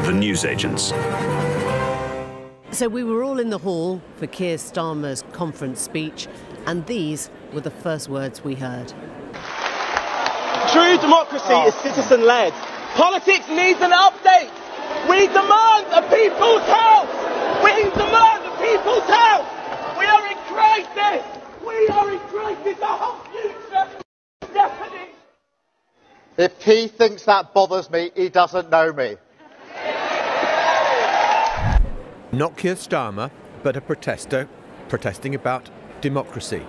The newsagents. So we were all in the hall for Keir Starmer's conference speech, and these were the first words we heard. True democracy is citizen-led. Politics needs an update. We demand a people's house. We demand a people's house. We are in crisis. We are in crisis. Our whole future is deafening. If he thinks that bothers me, he doesn't know me. Not Keir Starmer, but a protestor protesting about democracy.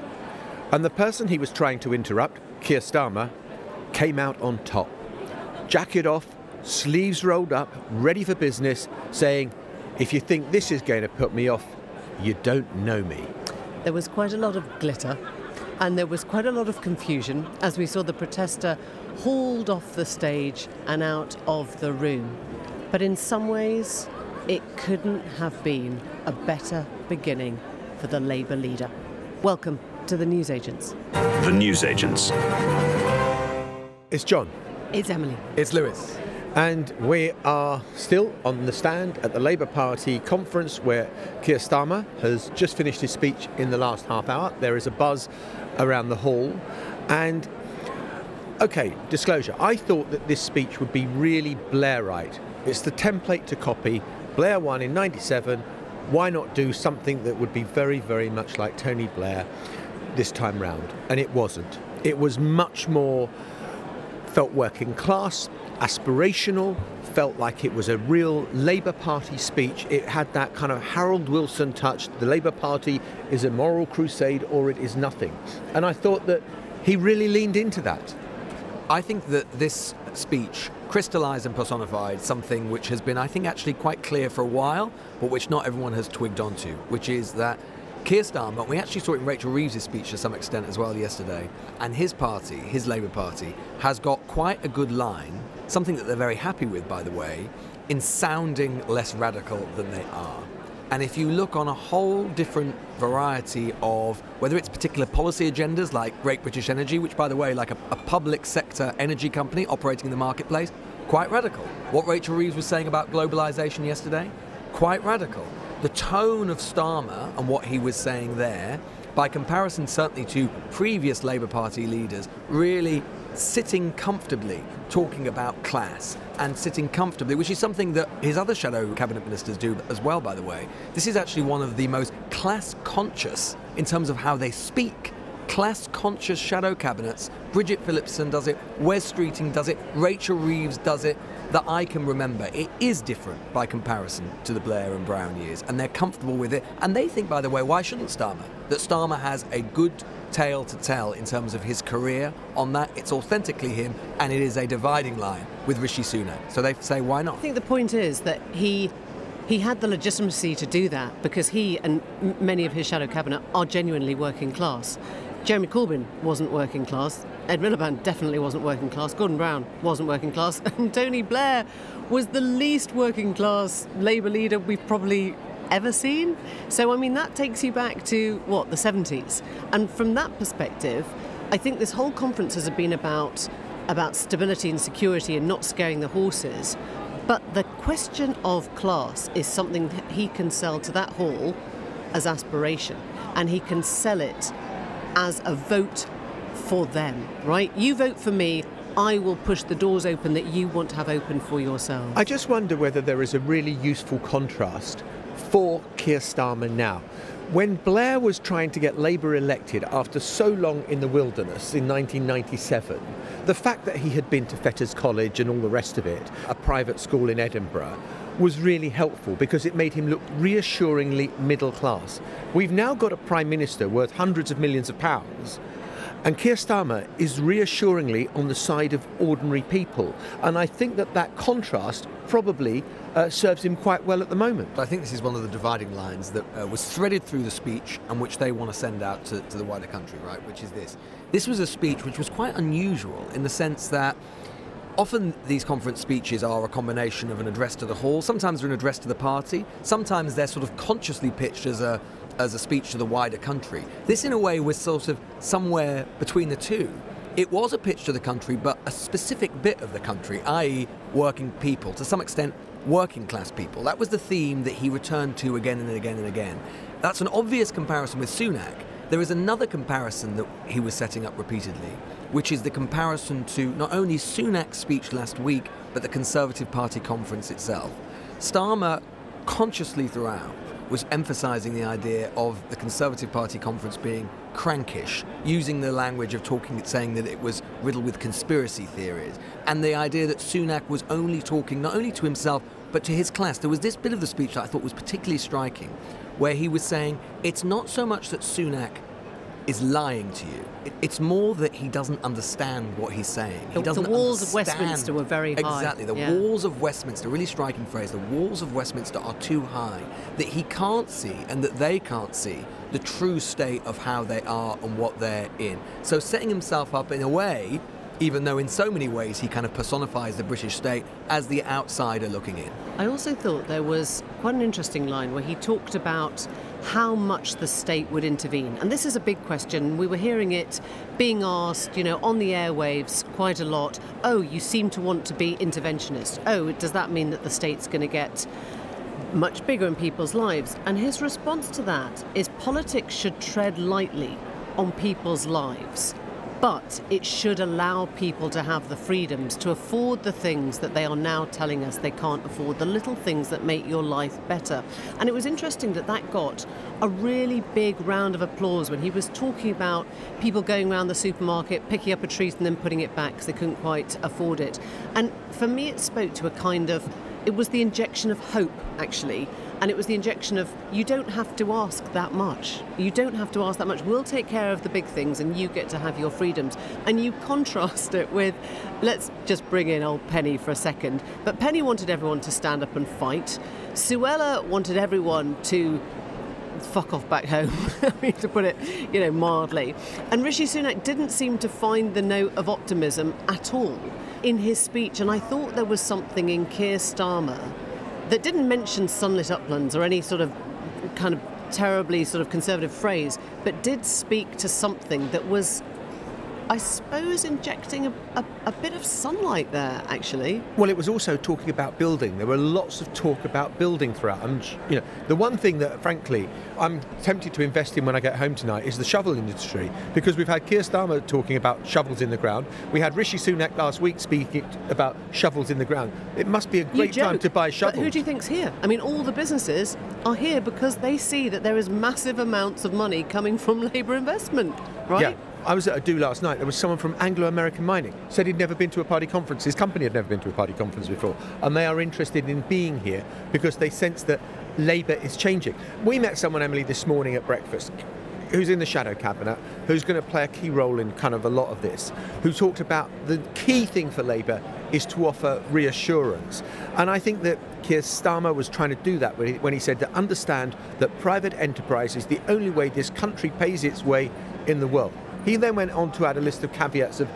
And the person he was trying to interrupt, Keir Starmer, came out on top. Jacket off, sleeves rolled up, ready for business, saying, if you think this is going to put me off, you don't know me. There was quite a lot of glitter, and there was quite a lot of confusion as we saw the protester hauled off the stage and out of the room. But in some ways, it couldn't have been a better beginning for the Labour leader. Welcome to the newsagents. The newsagents. It's John. It's Emily. It's Lewis. And we are still on the stand at the Labour Party conference where Keir Starmer has just finished his speech in the last half hour. There is a buzz around the hall. And, OK, disclosure, I thought that this speech would be really Blairite. It's the template to copy. Blair won in '97. Why not do something that would be very, very much like Tony Blair this time round? And it wasn't. It was much more felt working class, aspirational, felt like it was a real Labour Party speech. It had that kind of Harold Wilson touch. The Labour Party is a moral crusade or it is nothing. And I thought that he really leaned into that. I think that this speech crystallised and personified something which has been, I think, actually quite clear for a while, but which not everyone has twigged onto, which is that Keir Starmer, we actually saw it in Rachel Reeves' speech to some extent as well yesterday, and his party, his Labour Party, has got quite a good line, something that they're very happy with, by the way, in sounding less radical than they are. And if you look on a whole different variety of, whether it's particular policy agendas like Great British Energy, which, by the way, like a public sector energy company operating in the marketplace, quite radical. What Rachel Reeves was saying about globalisation yesterday, quite radical. The tone of Starmer and what he was saying there, by comparison certainly to previous Labour Party leaders, really sitting comfortably talking about class and sitting comfortably, which is something that his other shadow cabinet ministers do as well, by the way. This is actually one of the most class-conscious in terms of how they speak. Class-conscious shadow cabinets. Bridget Phillipson does it, Wes Streeting does it, Rachel Reeves does it, that I can remember. It is different by comparison to the Blair and Brown years, and they're comfortable with it. And they think, by the way, why shouldn't Starmer? That Starmer has a good tale to tell in terms of his career on that. It's authentically him, and it is a dividing line with Rishi Sunak. So they say, why not? I think the point is that he had the legitimacy to do that because he and many of his shadow cabinet are genuinely working class. Jeremy Corbyn wasn't working class, Ed Miliband definitely wasn't working class, Gordon Brown wasn't working class, and Tony Blair was the least working class Labour leader we've probably ever seen. So, I mean, that takes you back to, what, the 70s. And from that perspective, I think this whole conference has been about stability and security and not scaring the horses. But the question of class is something that he can sell to that hall as aspiration, and he can sell it as a vote for them, right? You vote for me, I will push the doors open that you want to have open for yourselves. I just wonder whether there is a really useful contrast for Keir Starmer now. When Blair was trying to get Labour elected after so long in the wilderness in 1997, the fact that he had been to Fetters College and all the rest of it, a private school in Edinburgh, was really helpful because it made him look reassuringly middle class. We've now got a Prime Minister worth hundreds of millions of pounds, and Keir Starmer is reassuringly on the side of ordinary people. And I think that that contrast probably serves him quite well at the moment. I think this is one of the dividing lines that was threaded through the speech and which they want to send out to the wider country, right, which is this. This was a speech which was quite unusual in the sense that often these conference speeches are a combination of an address to the hall, sometimes they're an address to the party, sometimes they're sort of consciously pitched as a speech to the wider country. This, in a way, was sort of somewhere between the two. It was a pitch to the country, but a specific bit of the country, i.e. working people, to some extent working class people. That was the theme that he returned to again and again and again. That's an obvious comparison with Sunak. There is another comparison that he was setting up repeatedly, which is the comparison to not only Sunak's speech last week, but the Conservative Party conference itself. Starmer, consciously throughout, was emphasising the idea of the Conservative Party conference being crankish, using the language of saying that it was riddled with conspiracy theories, and the idea that Sunak was only talking not only to himself, but to his class. There was this bit of the speech that I thought was particularly striking, where he was saying, it's not so much that Sunak is lying to you. It's more that he doesn't understand what he's saying. He doesn't The walls of understand. Westminster were very high. Exactly. The walls of Westminster, really striking phrase, the walls of Westminster are too high, that he can't see and that they can't see the true state of how they are and what they're in. So setting himself up in a way, even though in so many ways he kind of personifies the British state as the outsider looking in. I also thought there was quite an interesting line where he talked about how much the state would intervene. And this is a big question. We were hearing it being asked, on the airwaves quite a lot. Oh, you seem to want to be interventionist. Oh, does that mean that the state's going to get much bigger in people's lives? And his response to that is politics should tread lightly on people's lives, but it should allow people to have the freedoms to afford the things that they are now telling us they can't afford, the little things that make your life better. And it was interesting that got a really big round of applause when he was talking about people going around the supermarket, picking up a treat and then putting it back because they couldn't quite afford it. And for me, it spoke to it was the injection of hope, actually. And it was the injection of, you don't have to ask that much. You don't have to ask that much. We'll take care of the big things and you get to have your freedoms. And you contrast it with, let's just bring in old Penny for a second. But Penny wanted everyone to stand up and fight. Suella wanted everyone to fuck off back home, to put it, mildly. And Rishi Sunak didn't seem to find the note of optimism at all in his speech. And I thought there was something in Keir Starmer that didn't mention sunlit uplands or any sort of kind of terribly sort of conservative phrase, but did speak to something that was, I suppose, injecting a bit of sunlight there, actually. Well, it was also talking about building. There were lots of talk about building throughout. And, the one thing that, frankly, I'm tempted to invest in when I get home tonight is the shovel industry, because we've had Keir Starmer talking about shovels in the ground. We had Rishi Sunak last week speaking about shovels in the ground. It must be a great time to buy shovels. But who do you think's here? I mean, all the businesses are here because they see that there is massive amounts of money coming from Labour investment, right? Yeah. I was at a do last night. There was someone from Anglo-American Mining, said he'd never been to a party conference. His company had never been to a party conference before. And they are interested in being here because they sense that Labour is changing. We met someone, Emily, this morning at breakfast, who's in the shadow cabinet, who's going to play a key role in kind of a lot of this, who talked about the key thing for Labour is to offer reassurance. And I think that Keir Starmer was trying to do that when he said to understand that private enterprise is the only way this country pays its way in the world. He then went on to add a list of caveats of,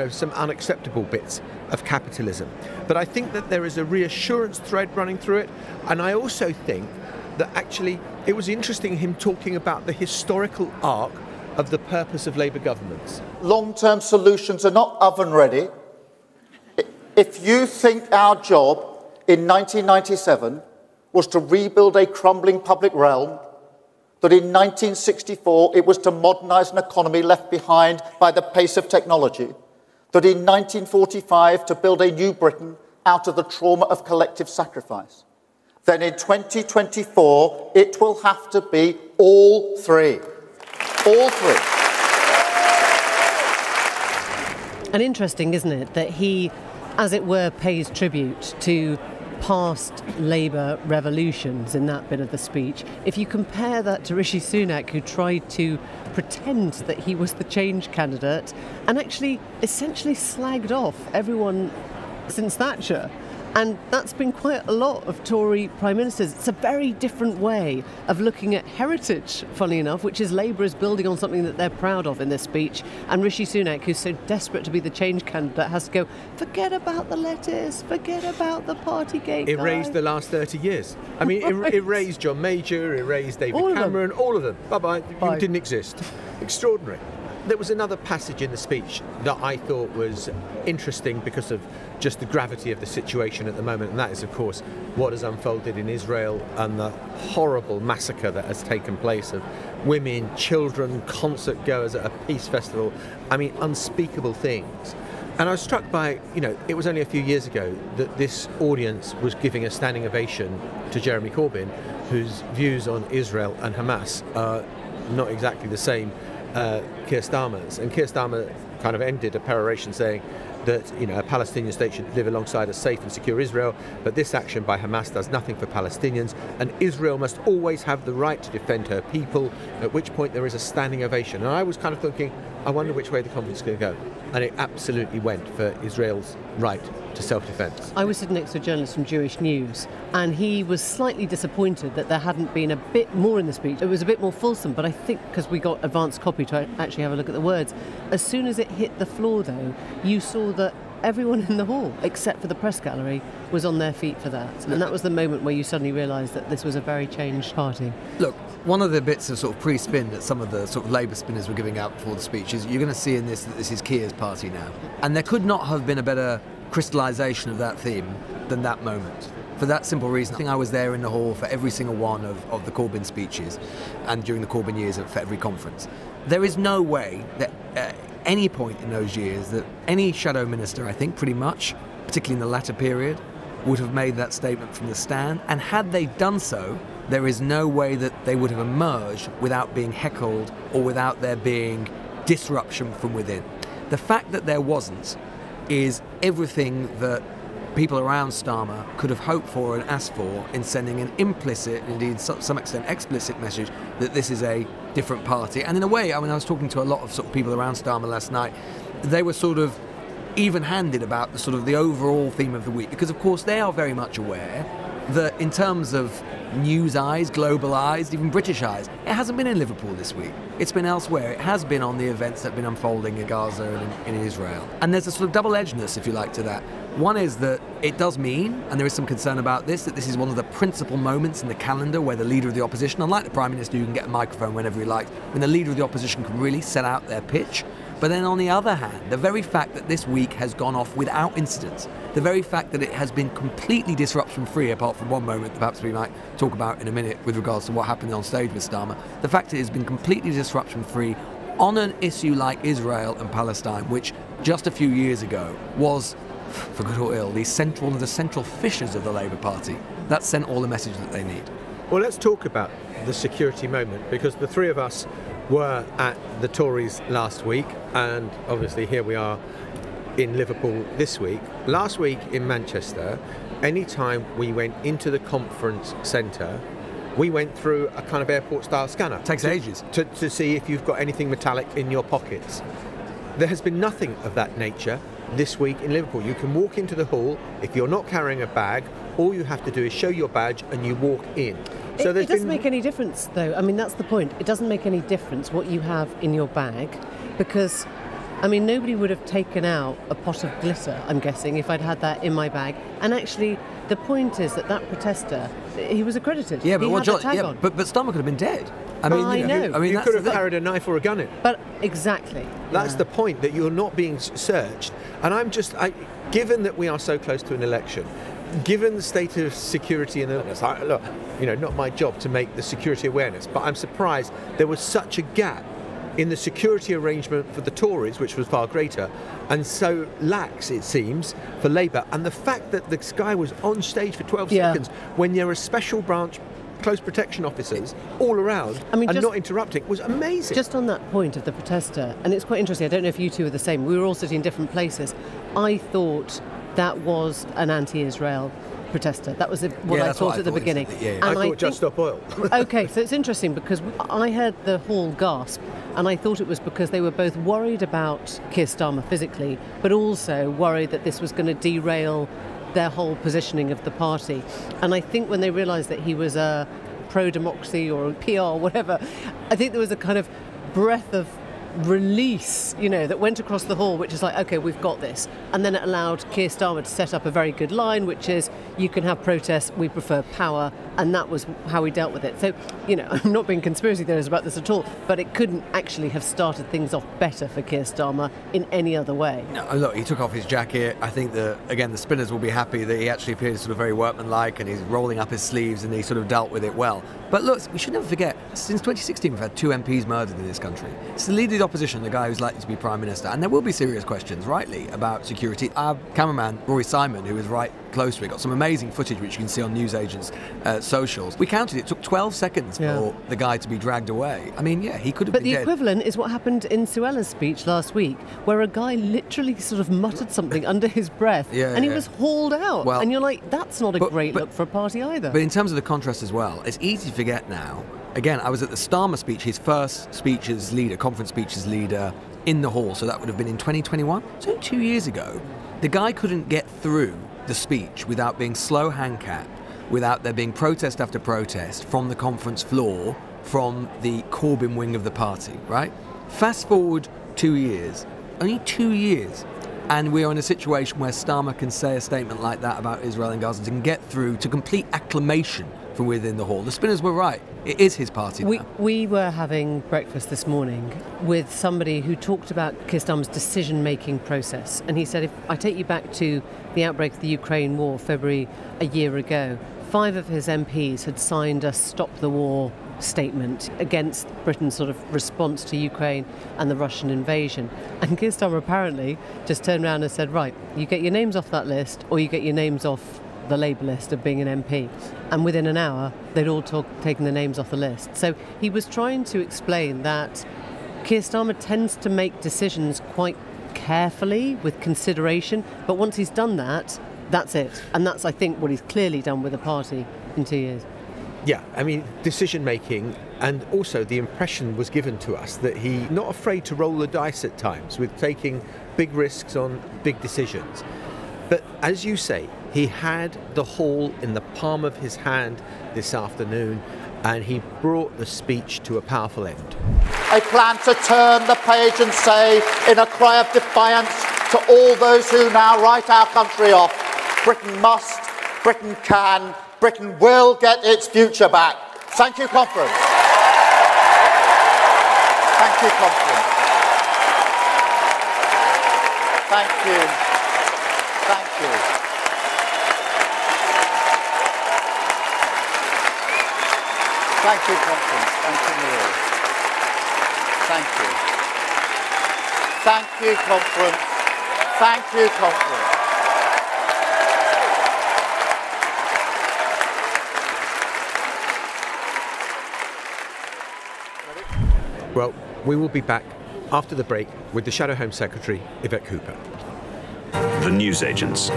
some unacceptable bits of capitalism. But I think that there is a reassurance thread running through it. And I also think that actually it was interesting him talking about the historical arc of the purpose of Labour governments. Long-term solutions are not oven-ready. If you think our job in 1997 was to rebuild a crumbling public realm, that in 1964 it was to modernise an economy left behind by the pace of technology, that in 1945 to build a new Britain out of the trauma of collective sacrifice, then in 2024 it will have to be all three. All three. And interesting, isn't it, that he, as it were, pays tribute to past Labour revolutions in that bit of the speech. If you compare that to Rishi Sunak, who tried to pretend that he was the change candidate and actually essentially slagged off everyone since Thatcher. And that's been quite a lot of Tory Prime Ministers. It's a very different way of looking at heritage, funnily enough, which is Labour is building on something that they're proud of in this speech. And Rishi Sunak, who's so desperate to be the change candidate, has to go, forget about the lettuce, forget about the Partygate. Erased the last 30 years. I mean, erased John Major, erased David Cameron, all of them. Bye-bye. You didn't exist. Extraordinary. There was another passage in the speech that I thought was interesting because of just the gravity of the situation at the moment, and that is, of course, what has unfolded in Israel and the horrible massacre that has taken place of women, children, concert goers at a peace festival. I mean, unspeakable things. And I was struck by, it was only a few years ago that this audience was giving a standing ovation to Jeremy Corbyn, whose views on Israel and Hamas are not exactly the same Keir Starmer's. And Keir Starmer kind of ended a peroration saying that a Palestinian state should live alongside a safe and secure Israel, but this action by Hamas does nothing for Palestinians, and Israel must always have the right to defend her people, at which point there is a standing ovation. And I was kind of thinking, I wonder which way the conference is going to go. And it absolutely went for Israel's right to self-defense. I was sitting next to a journalist from Jewish News, and he was slightly disappointed that there hadn't been a bit more in the speech. It was a bit more fulsome, but I think because we got advanced copy to actually have a look at the words, as soon as it hit the floor, though, you saw that everyone in the hall, except for the press gallery, was on their feet for that. And that was the moment where you suddenly realised that this was a very changed party. Look, one of the bits of sort of pre-spin that some of the sort of Labour spinners were giving out before the speech is you're going to see in this that this is Keir's party now. And there could not have been a better crystallisation of that theme than that moment. For that simple reason, I think I was there in the hall for every single one of the Corbyn speeches and during the Corbyn years for every conference. There is no way that at any point in those years that any shadow minister, I think pretty much, particularly in the latter period, would have made that statement from the stand. And had they done so, there is no way that they would have emerged without being heckled or without there being disruption from within. The fact that there wasn't is everything that people around Starmer could have hoped for and asked for in sending an implicit, indeed to some extent explicit message that this is a different party. And in a way, I mean, I was talking to a lot of sort of people around Starmer last night. They were sort of even-handed about the sort of the overall theme of the week, because of course they are very much aware that in terms of news eyes, global eyes, even British eyes, it hasn't been in Liverpool this week. It's been elsewhere. It has been on the events that have been unfolding in Gaza and in Israel. And there's a sort of double-edgedness, if you like, to that. One is that it does mean, and there is some concern about this, that this is one of the principal moments in the calendar where the leader of the opposition, unlike the Prime Minister who can get a microphone whenever he likes, when the leader of the opposition can really set out their pitch. But then on the other hand, the very fact that this week has gone off without incident, the very fact that it has been completely disruption-free, apart from one moment that perhaps we might talk about in a minute with regards to what happened on stage with Starmer, the fact that it has been completely disruption-free on an issue like Israel and Palestine, which just a few years ago was, for good or ill, one of the central fissures of the Labour Party. That sent all the message that they need. Well, let's talk about the security moment, because the three of us were at the Tories last week, and obviously here we are in Liverpool this week. Last week in Manchester, anytime we went into the conference centre, we went through a kind of airport-style scanner. Takes ages. To see if you've got anything metallic in your pockets. There has been nothing of that nature this week in Liverpool. You can walk into the hall. If you're not carrying a bag, all you have to do is show your badge and you walk in. So it doesn't make any difference, though. I mean, that's the point. It doesn't make any difference what you have in your bag, because, I mean, nobody would have taken out a pot of glitter, I'm guessing, if I'd had that in my bag. And actually, the point is that protester, he was accredited. Yeah, but he what had the tag on. But Starmer could have been dead. I mean, I know. You could have carried a knife or a gun in. But exactly. That's the point, that you're not being searched. And given that we are so close to an election, given the state of security in the look, not my job to make the security awareness, but I'm surprised there was such a gap in the security arrangement for the Tories, which was far greater, and so lax, it seems, for Labour. And the fact that this guy was on stage for 12 seconds when there are special branch close protection officers all around and not interrupting was amazing. Just on that point of the protester, and it's quite interesting, I don't know if you two are the same, we were all sitting in different places. I thought that was an anti-Israel protester. That was what I thought at the beginning. And I thought Just Stop Oil. Okay, so it's interesting because I heard the hall gasp, and I thought it was because they were both worried about Keir Starmer physically, but also worried that this was going to derail their whole positioning of the party. And I think when they realised that he was a pro-democracy or a PR or whatever, I think there was a kind of breath of release, that went across the hall, which is like, OK, we've got this. And then it allowed Keir Starmer to set up a very good line, which is, you can have protests, we prefer power. And that was how we dealt with it. So, I'm not being conspiracy theorists about this at all, but it couldn't actually have started things off better for Keir Starmer in any other way. No, look, he took off his jacket. I think the spinners will be happy that he actually appears sort of very workmanlike, and he's rolling up his sleeves, and he sort of dealt with it well. But look, we should never forget, since 2016 we've had 2 MPs murdered in this country. It's the leader of the opposition, the guy who's likely to be Prime Minister, and there will be serious questions, rightly, about security. Our cameraman, Rory Simon, who was right close to it, got some amazing footage which you can see on newsagents' socials. We counted it took 12 seconds for the guy to be dragged away. I mean, he could have been dead. But the equivalent is what happened in Suella's speech last week, where a guy literally sort of muttered something under his breath, and he was hauled out. Well, and you're like, that's not a great look for a party either. But in terms of the contrast as well, it's easy to forget now. Again, I was at the Starmer speech, his first speech as leader, conference speech as leader, in the hall, so that would have been in 2021. So 2 years ago, the guy couldn't get through the speech without being slow hand-capped, without there being protest after protest from the conference floor, from the Corbyn wing of the party, right? Fast forward 2 years, only 2 years, and we're in a situation where Starmer can say a statement like that about Israel and Gaza and get through to complete acclamation from within the hall. The spinners were right. It is his party now. We were having breakfast this morning with somebody who talked about Keir Starmer's decision-making process. And he said, if I take you back to the outbreak of the Ukraine war, February a year ago, 5 of his MPs had signed a Stop the War statement against Britain's sort of response to Ukraine and the Russian invasion. And Keir Starmer apparently just turned around and said, right, you get your names off that list, or you get your names off the Labour list of being an MP. And within an hour, they'd all taken the names off the list. So he was trying to explain that Keir Starmer tends to make decisions quite carefully, with consideration, but once he's done that, that's it. And that's, I think, what he's clearly done with the party in 2 years. Yeah, I mean, decision-making, and also the impression was given to us that he's not afraid to roll the dice at times with taking big risks on big decisions. But as you say, he had the hall in the palm of his hand this afternoon, and he brought the speech to a powerful end. A plan to turn the page and say, in a cry of defiance to all those who now write our country off, Britain must, Britain can, Britain will get its future back. Thank you, conference. Thank you, conference. Thank you. Thank you. Thank you, conference. Thank you, Neil. Thank you. Thank you, conference. Thank you, conference. Well, we will be back after the break with the Shadow Home Secretary, AET Cooper. The newsagents.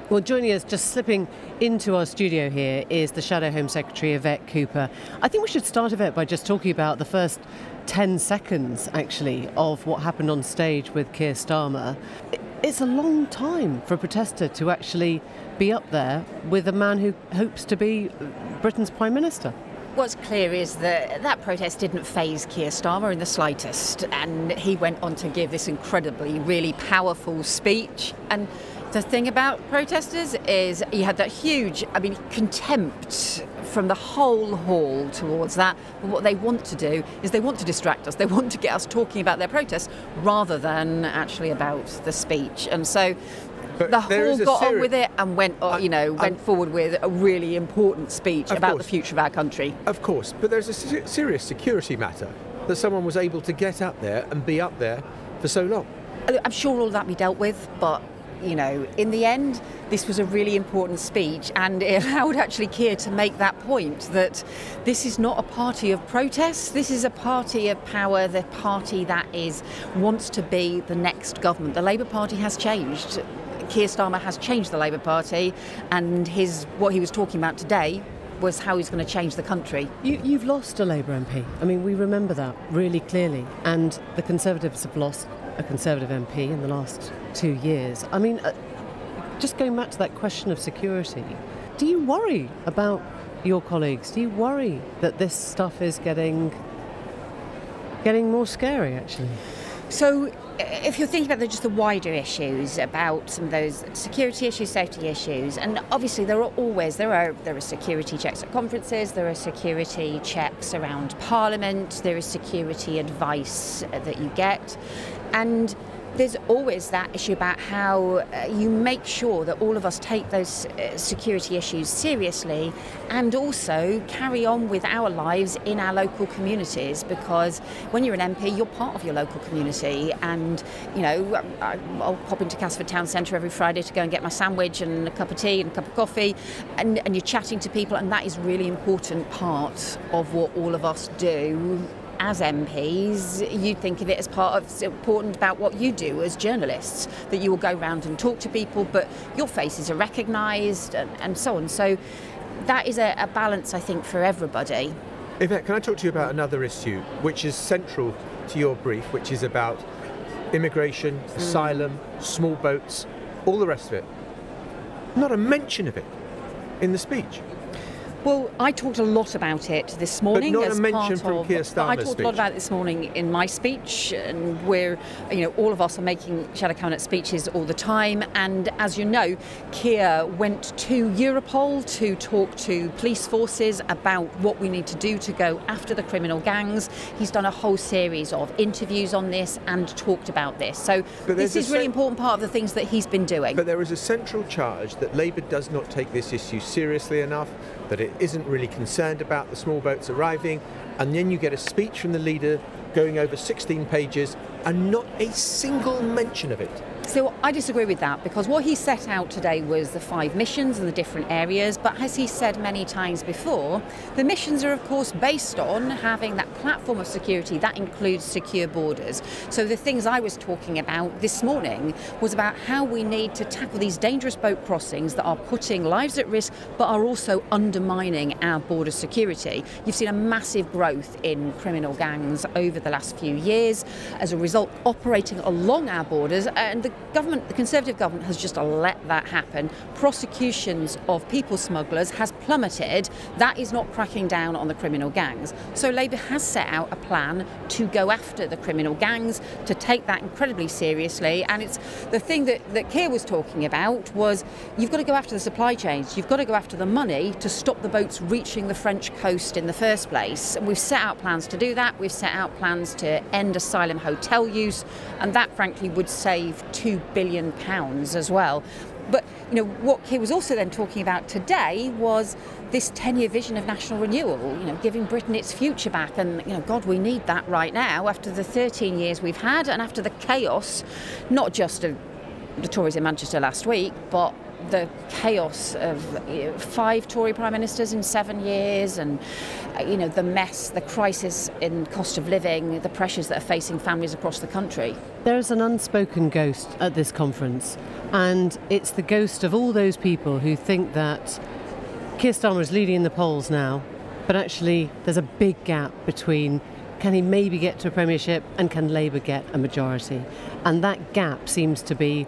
Well, joining us, just slipping into our studio here, is the Shadow Home Secretary, AET Cooper. I think we should start, AET, by just talking about the first 10 seconds, actually, of what happened on stage with Keir Starmer. It's a long time for a protester to actually be up there with a man who hopes to be Britain's Prime Minister. What's clear is that that protest didn't faze Keir Starmer in the slightest, and he went on to give this incredibly, really powerful speech. And the thing about protesters is he had that huge, contempt from the whole hall towards that. But what they want to do is they want to distract us. They want to get us talking about their protests rather than actually about the speech. And so the hall got on with it and went forward with a really important speech about the future of our country. Of course, but there's a serious security matter that someone was able to get up there and be up there for so long. I'm sure all that be dealt with, but in the end, this was a really important speech, and it allowed actually Keir to make that point that this is not a party of protest. This is a party of power, the party that wants to be the next government. The Labour Party has changed. Keir Starmer has changed the Labour Party, and what he was talking about today was how he's going to change the country. You've lost a Labour MP. We remember that really clearly, and the Conservatives have lost a Conservative MP in the last 2 years. Just going back to that question of security, do you worry about your colleagues? Do you worry that this stuff is getting getting more scary, actually. So if you're thinking about just the wider issues, about some of those security issues, safety issues, and obviously there are security checks at conferences, there are security checks around Parliament, there is security advice that you get, and there's always that issue about how you make sure that all of us take those security issues seriously and also carry on with our lives in our local communities, because when you're an MP, you're part of your local community. And, you know, I'll pop into Castleford Town Centre every Friday to go and get my sandwich and a cup of tea and a cup of coffee, and you're chatting to people, and that is a really important part of what all of us do. As MPs, you think of it as part of it's important about what you do as journalists, that you will go round and talk to people, but your faces are recognised and so on. So that is a balance, I think, for everybody. Yvette, can I talk to you about another issue which is central to your brief, which is about immigration, asylum, small boats, all the rest of it? Not a mention of it in the speech. Well, I talked a lot about it this morning. But not a mention from Keir Starmer's speech. I talked a lot about it this morning in my speech, and all of us are making shadow cabinet speeches all the time. And as you know, Keir went to Europol to talk to police forces about what we need to do to go after the criminal gangs. He's done a whole series of interviews on this and talked about this. So this is a really important part of the things that he's been doing. But there is a central charge that Labour does not take this issue seriously enough, that it isn't really concerned about the small boats arriving, and then you get a speech from the leader going over 16 pages and not a single mention of it. So I disagree with that, because what he set out today was the 5 missions and the different areas, but as he said many times before, the missions are of course based on having that platform of security that includes secure borders. So the things I was talking about this morning was about how we need to tackle these dangerous boat crossings that are putting lives at risk but are also undermining our border security. You've seen a massive growth in criminal gangs over the last few years as a result operating along our borders, and the Conservative government has just let that happen. Prosecutions of people smugglers has plummeted. That is not cracking down on the criminal gangs. So Labour has set out a plan to go after the criminal gangs, to take that incredibly seriously. And it's the thing that Keir was talking about was you've got to go after the supply chains. You've got to go after the money to stop the boats reaching the French coast in the first place. And we've set out plans to do that. We've set out plans to end asylum hotel use, and that frankly would save £2 billion as well. But what Keir was also then talking about today was this 10-year vision of national renewal, giving Britain its future back. And God, we need that right now after the 13 years we've had, and after the chaos, not just of the Tories in Manchester last week, but the chaos of 5 Tory prime ministers in 7 years, and the mess, the crisis in cost of living, the pressures that are facing families across the country. There is an unspoken ghost at this conference, and it's the ghost of all those people who think that Keir Starmer is leading in the polls now, but actually there's a big gap between can he maybe get to a premiership and can Labour get a majority. And that gap seems to be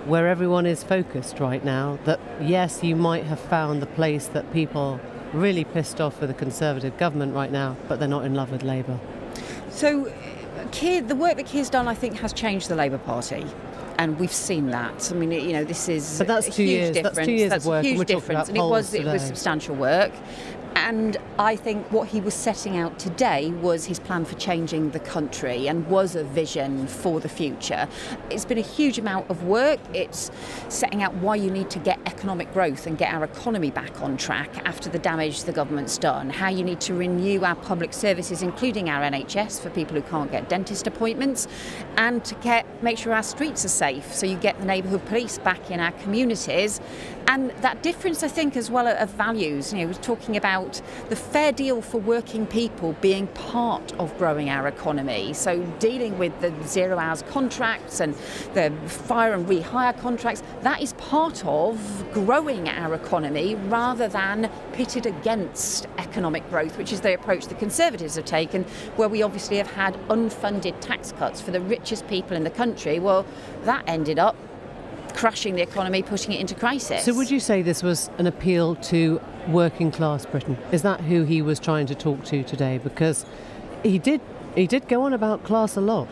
where everyone is focused right now, that yes, you might have found the place that people really pissed off with the Conservative government right now, but they're not in love with Labour. So the work that Keir's done, I think, has changed the Labour Party. And we've seen that. I mean, this is but that's a 2 huge years. difference. That's 2 years of work. A huge difference, and it was today. Substantial work. And I think what he was setting out today was his plan for changing the country and was a vision for the future. It's been a huge amount of work. It's setting out why you need to get economic growth and get our economy back on track after the damage the government's done, how you need to renew our public services, including our NHS for people who can't get dentist appointments, and to make sure our streets are safe so you get the neighbourhood police back in our communities. And that difference, I think, as well, of values. We're talking about the fair deal for working people being part of growing our economy. So dealing with the 0 hours contracts and the fire and rehire contracts, that is part of growing our economy rather than pitted against economic growth, which is the approach the Conservatives have taken, where we obviously have had unfunded tax cuts for the richest people in the country. Well, that ended up crashing the economy, putting it into crisis. So would you say this was an appeal to working class Britain? Is that who he was trying to talk to today? Because he did He did go on about class a lot.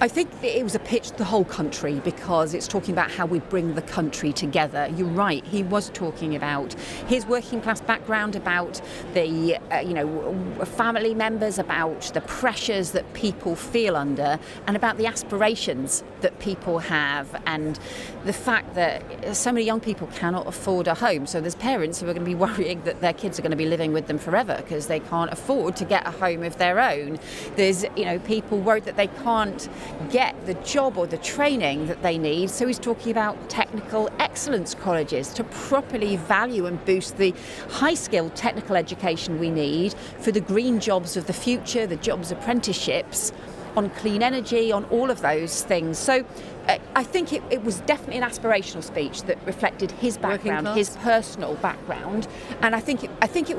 I think it was a pitch to the whole country because it's talking about how we bring the country together. You're right, he was talking about his working class background, about the family members, about the pressures that people feel under, and about the aspirations that people have, and the fact that so many young people cannot afford a home. So there's parents who are going to be worrying that their kids are going to be living with them forever because they can't afford to get a home of their own. There's people worried that they can't get the job or the training that they need. So he's talking about technical excellence colleges to properly value and boost the high-skilled technical education we need for the green jobs of the future, the jobs apprenticeships, on clean energy, on all of those things. So I think it was definitely an aspirational speech that reflected his background, his personal background, and I think it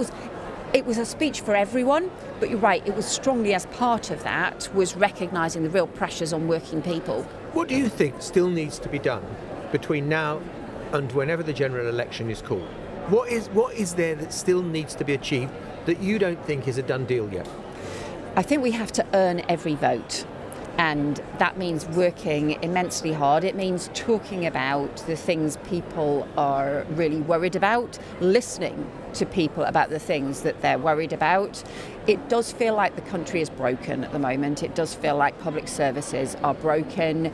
was a speech for everyone, but you're right, it was strongly as part of that was recognising the real pressures on working people. What do you think still needs to be done between now and whenever the general election is called? What is there that still needs to be achieved that you don't think is a done deal yet? I think we have to earn every vote. And that means working immensely hard. It means talking about the things people are really worried about, listening to people about the things that they're worried about. It does feel like the country is broken at the moment. It does feel like public services are broken.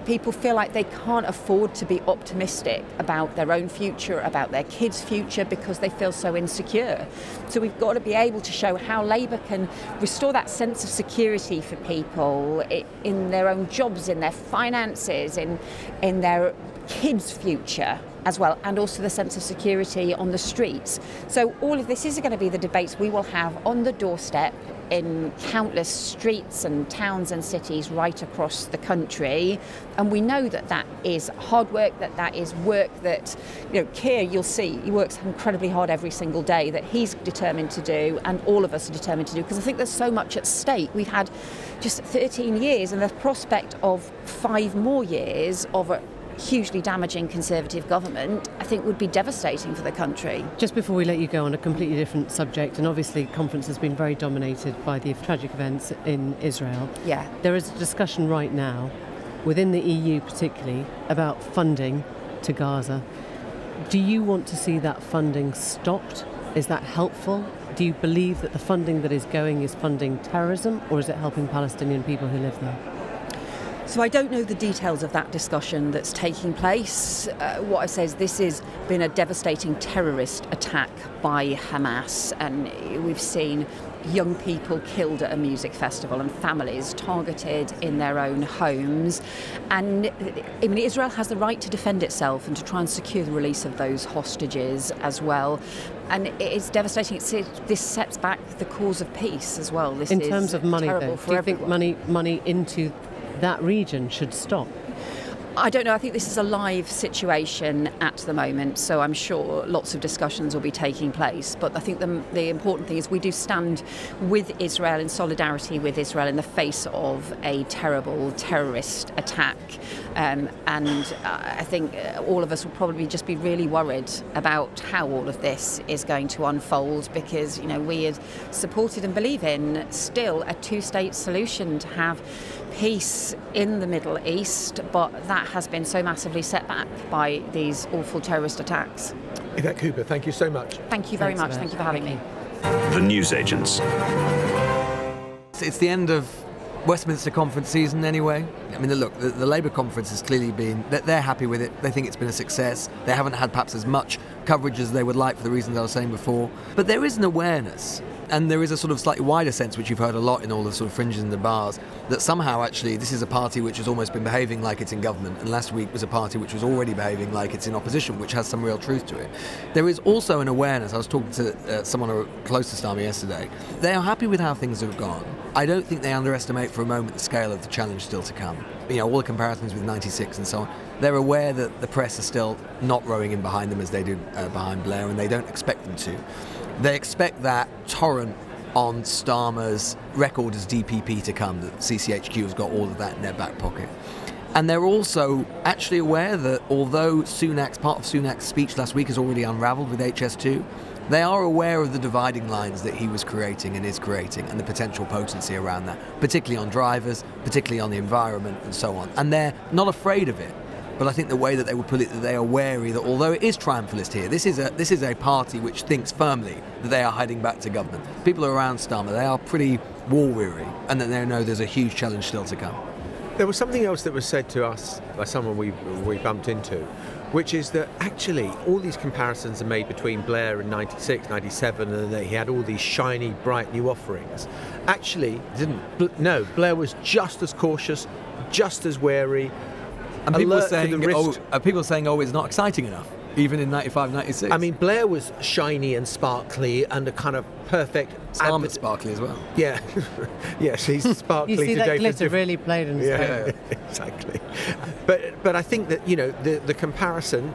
People feel like they can't afford to be optimistic about their own future, about their kids' future, because they feel so insecure. So we've got to be able to show how Labour can restore that sense of security for people in their own jobs, in their finances, in their kids' future as well, and also the sense of security on the streets. So all of this is going to be the debates we will have on the doorstep in countless streets and towns and cities right across the country. And we know that is hard work, that is work that, Keir, you'll see, he works incredibly hard every single day, that he's determined to do, and all of us are determined to do, because I think there's so much at stake. We've had just 13 years, and the prospect of 5 more years of a hugely damaging Conservative government, I think, would be devastating for the country. Just before we let you go on a completely different subject, and obviously conference has been very dominated by the tragic events in Israel. Yeah. There is a discussion right now, within the EU particularly, about funding to Gaza. Do you want to see that funding stopped? Is that helpful? Do you believe that the funding that is going is funding terrorism, or is it helping Palestinian people who live there? So I don't know the details of that discussion that's taking place. What I say is this has been a devastating terrorist attack by Hamas, and we've seen young people killed at a music festival and families targeted in their own homes. And Israel has the right to defend itself and to try and secure the release of those hostages as well. And it's devastating. This sets back the cause of peace as well. This in is terms of money, terrible though, for do you everyone. think money into that region should stop? I don't know. I think this is a live situation at the moment, so I'm sure lots of discussions will be taking place. But I think the important thing is we do stand with Israel, in solidarity with Israel, in the face of a terrible terrorist attack. And I think all of us will probably just be really worried about how all of this is going to unfold, because we had supported and believe in still a 2-state solution to have peace in the Middle East, but that has been so massively set back by these awful terrorist attacks. AET Cooper, thank you so much. Thank you very much. Thank you for having me. The newsagents. It's the end of Westminster conference season anyway. I mean, look, the Labour conference has clearly been, they're happy with it. They think it's been a success. They haven't had perhaps as much coverage as they would like for the reasons I was saying before. But there is an awareness, and there is a sort of slightly wider sense, which you've heard a lot in all the sort of fringes and the bars, that somehow actually this is a party which has almost been behaving like it's in government, and last week was a party which was already behaving like it's in opposition, which has some real truth to it. There is also an awareness. I was talking to someone close to Starmer yesterday. They are happy with how things have gone. I don't think they underestimate for a moment the scale of the challenge still to come. All the comparisons with 96 and so on. They're aware that the press are still not rowing in behind them as they did behind Blair, and they don't expect them to. They expect that torrent on Starmer's record as DPP to come, that CCHQ has got all of that in their back pocket. And they're also actually aware that although part of Sunak's speech last week is already unravelled with HS2, they are aware of the dividing lines that he was creating and is creating and the potential potency around that, particularly on drivers, particularly on the environment and so on. And they're not afraid of it. But I think the way that they would put it, that they are wary that although it is triumphalist here, this is a party which thinks firmly that they are heading back to government. People around Starmer, they are pretty war-weary, and that they know there's a huge challenge still to come. There was something else that was said to us by someone we bumped into, which is that actually all these comparisons are made between Blair in 96, 97, and that he had all these shiny, bright new offerings. Actually, no, Blair was just as cautious, just as wary. And people saying, oh, it's not exciting enough, even in 95, 96. I mean, Blair was shiny and sparkly and a kind of perfect... Starmer's sparkly as well. Yeah. Yes, he's sparkly today. You see today. that glitter really played in his face. Yeah, exactly. But I think that, the comparison,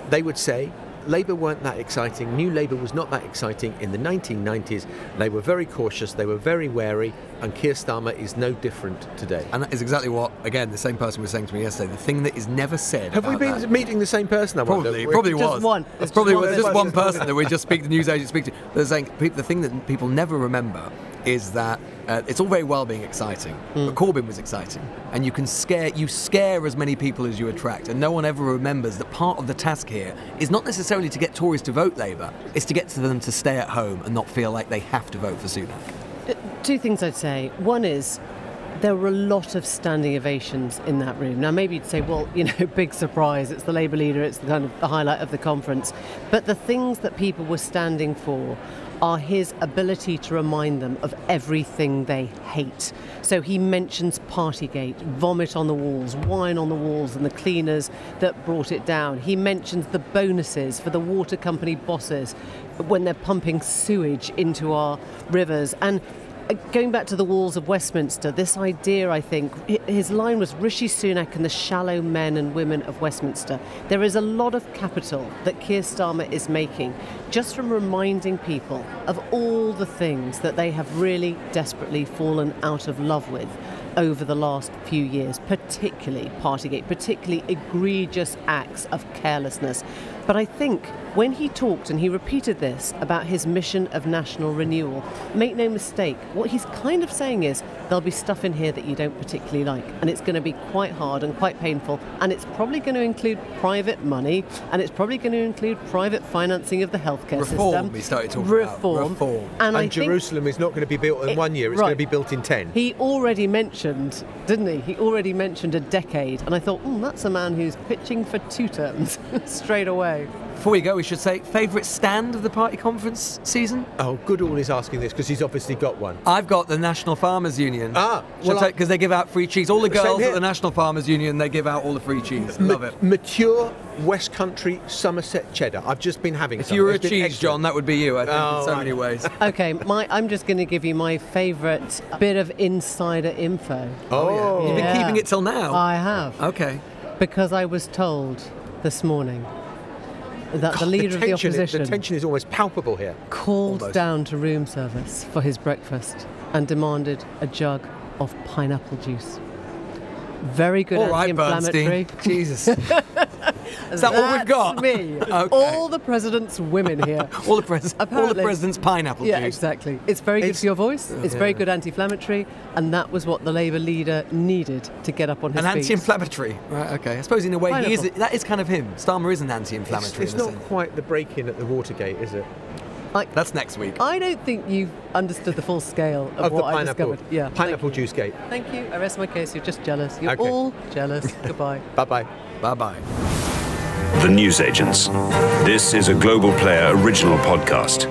they would say, Labour weren't that exciting. New Labour was not that exciting in the 1990s. They were very cautious, they were very wary, and Keir Starmer is no different today. And that is exactly what, again, the same person was saying to me yesterday. The thing that is never said. Have we been meeting the same person? Probably was. Just one. It's probably just one person that we just speak, the news agent speak to. They're saying the thing that people never remember is that it's all very well being exciting, but Corbyn was exciting, and you scare as many people as you attract, and no one ever remembers that part of the task here is not necessarily to get Tories to vote Labour, it's to get them to stay at home and not feel like they have to vote for Sunak. Two things I'd say. One is, there were a lot of standing ovations in that room. Now, maybe you'd say, well, big surprise, it's the Labour leader, it's the kind of the highlight of the conference. But the things that people were standing for are his ability to remind them of everything they hate. So he mentions Partygate, vomit on the walls, wine on the walls, and the cleaners that brought it down. He mentions the bonuses for the water company bosses when they're pumping sewage into our rivers. And going back to the walls of Westminster, this idea, I think, his line was Rishi Sunak and the shallow men and women of Westminster. There is a lot of capital that Keir Starmer is making just from reminding people of all the things that they have really desperately fallen out of love with over the last few years, particularly Partygate, particularly egregious acts of carelessness. But I think when he talked, and he repeated this about his mission of national renewal, make no mistake, what he's kind of saying is there'll be stuff in here that you don't particularly like, and it's going to be quite hard and quite painful, and it's probably going to include private money, and it's probably going to include private financing of the healthcare system. We started talking about reform. And Jerusalem is not going to be built in 1 year, it's going to be built in 10. He already mentioned, didn't he? He already mentioned a decade, and I thought, that's a man who's pitching for 2 terms straight away. Before we go, we should say, favourite stand of the party conference season? Oh, Goodall is asking this because he's obviously got one. I've got the National Farmers Union. Because they give out free cheese. All the girls at the National Farmers Union, they give out all the free cheese. Love it. Mature West Country Somerset cheddar. I've just been having some. If you were a cheese, John, that would be you, I think, in so many ways. Okay, I'm just going to give you my favourite bit of insider info. Oh, yeah. You've been keeping it till now? I have. Okay. Because I was told this morning that the leader of the opposition, the tension is almost palpable here, called down to room service for his breakfast and demanded a jug of pineapple juice. Very good anti-inflammatory. Jesus. Is that all we've got? Me. Okay. All the president's women here. all the president's pineapple juice. Yeah, exactly. It's very good for your voice. It's very good anti-inflammatory, and that was what the Labour leader needed to get up on his feet. An anti-inflammatory. Right. Okay. I suppose in a way that is kind of him. Starmer is an anti-inflammatory. It's not quite the break-in at the Watergate, is it? That's next week. I don't think you've understood the full scale of what I discovered. Yeah, pineapple juice gate. Thank you. I rest my case. You're just jealous. You're all jealous. Goodbye. Bye-bye. Bye-bye. The Newsagents. This is a Global Player original podcast.